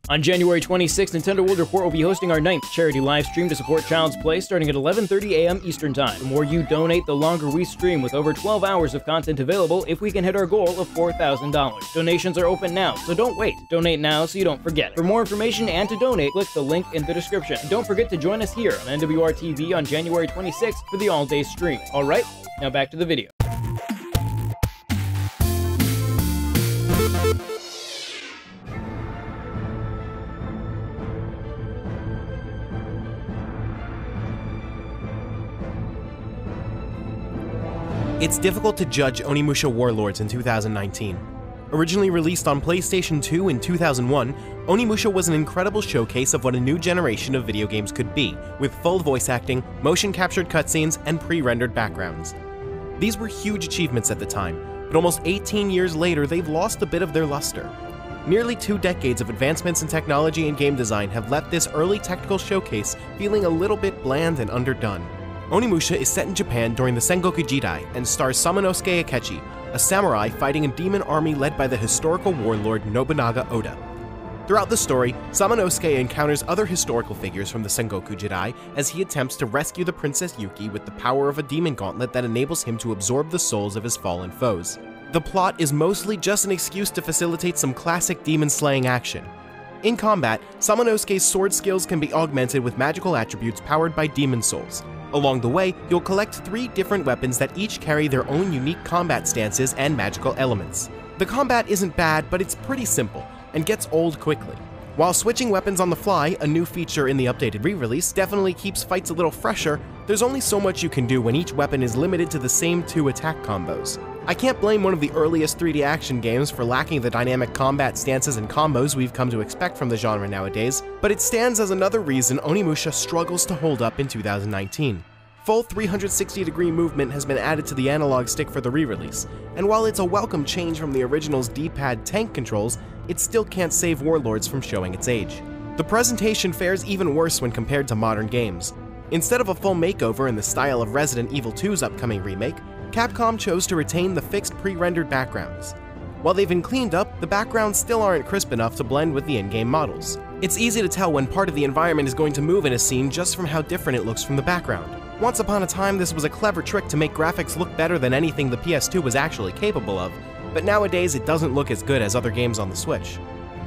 On January 26th, Nintendo World Report will be hosting our 9th charity live stream to support Child's Play starting at 11:30 a.m. Eastern Time. The more you donate, the longer we stream, with over 12 hours of content available if we can hit our goal of $4,000. Donations are open now, so don't wait. Donate now so you don't forget. For more information and to donate, click the link in the description. And don't forget to join us here on NWR TV on January 26th for the all-day stream. Alright, now back to the video. It's difficult to judge Onimusha Warlords in 2019. Originally released on PlayStation 2 in 2001, Onimusha was an incredible showcase of what a new generation of video games could be, with full voice acting, motion-captured cutscenes, and pre-rendered backgrounds. These were huge achievements at the time, but almost 18 years later they've lost a bit of their luster. Nearly 2 decades of advancements in technology and game design have left this early technical showcase feeling a little bit bland and underdone. Onimusha is set in Japan during the Sengoku Jidai and stars Samanosuke Akechi, a samurai fighting a demon army led by the historical warlord Nobunaga Oda. Throughout the story, Samanosuke encounters other historical figures from the Sengoku Jidai as he attempts to rescue the Princess Yuki with the power of a demon gauntlet that enables him to absorb the souls of his fallen foes. The plot is mostly just an excuse to facilitate some classic demon-slaying action. In combat, Samanosuke's sword skills can be augmented with magical attributes powered by demon souls. Along the way, you'll collect 3 different weapons that each carry their own unique combat stances and magical elements. The combat isn't bad, but it's pretty simple, and gets old quickly. While switching weapons on the fly, a new feature in the updated re-release, definitely keeps fights a little fresher, there's only so much you can do when each weapon is limited to the same 2 attack combos. I can't blame one of the earliest 3D action games for lacking the dynamic combat stances and combos we've come to expect from the genre nowadays, but it stands as another reason Onimusha struggles to hold up in 2019. Full 360-degree movement has been added to the analog stick for the re-release, and while it's a welcome change from the original's D-pad tank controls, it still can't save Warlords from showing its age. The presentation fares even worse when compared to modern games. Instead of a full makeover in the style of Resident Evil 2's upcoming remake, Capcom chose to retain the fixed pre-rendered backgrounds. While they've been cleaned up, the backgrounds still aren't crisp enough to blend with the in-game models. It's easy to tell when part of the environment is going to move in a scene just from how different it looks from the background. Once upon a time, this was a clever trick to make graphics look better than anything the PS2 was actually capable of, but nowadays it doesn't look as good as other games on the Switch.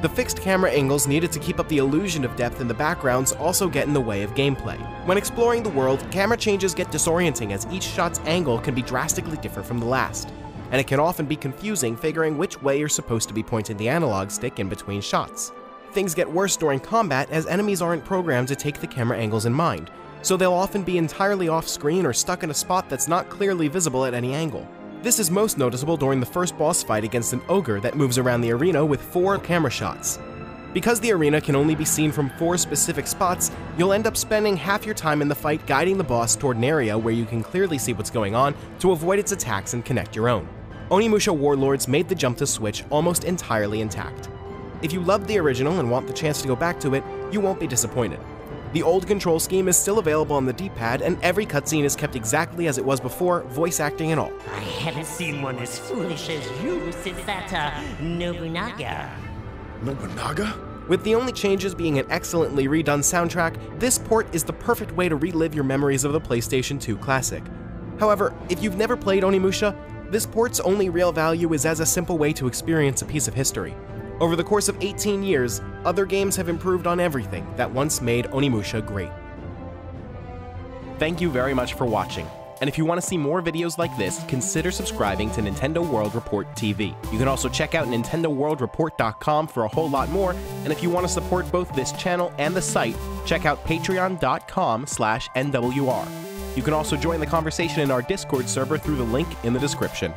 The fixed camera angles needed to keep up the illusion of depth in the backgrounds also get in the way of gameplay. When exploring the world, camera changes get disorienting as each shot's angle can be drastically different from the last, and it can often be confusing figuring which way you're supposed to be pointing the analog stick in between shots. Things get worse during combat as enemies aren't programmed to take the camera angles in mind, so they'll often be entirely off-screen or stuck in a spot that's not clearly visible at any angle. This is most noticeable during the first boss fight against an ogre that moves around the arena with 4 camera shots. Because the arena can only be seen from 4 specific spots, you'll end up spending half your time in the fight guiding the boss toward an area where you can clearly see what's going on to avoid its attacks and connect your own. Onimusha Warlords made the jump to Switch almost entirely intact. If you loved the original and want the chance to go back to it, you won't be disappointed. The old control scheme is still available on the D-pad, and every cutscene is kept exactly as it was before, voice acting and all. I haven't seen one as foolish as you since that, Nobunaga. Nobunaga? With the only changes being an excellently redone soundtrack, this port is the perfect way to relive your memories of the PlayStation 2 classic. However, if you've never played Onimusha, this port's only real value is as a simple way to experience a piece of history. Over the course of 18 years, other games have improved on everything that once made Onimusha great. Thank you very much for watching, and if you want to see more videos like this, consider subscribing to Nintendo World Report TV. You can also check out NintendoWorldReport.com for a whole lot more, and if you want to support both this channel and the site, check out Patreon.com/NWR. You can also join the conversation in our Discord server through the link in the description.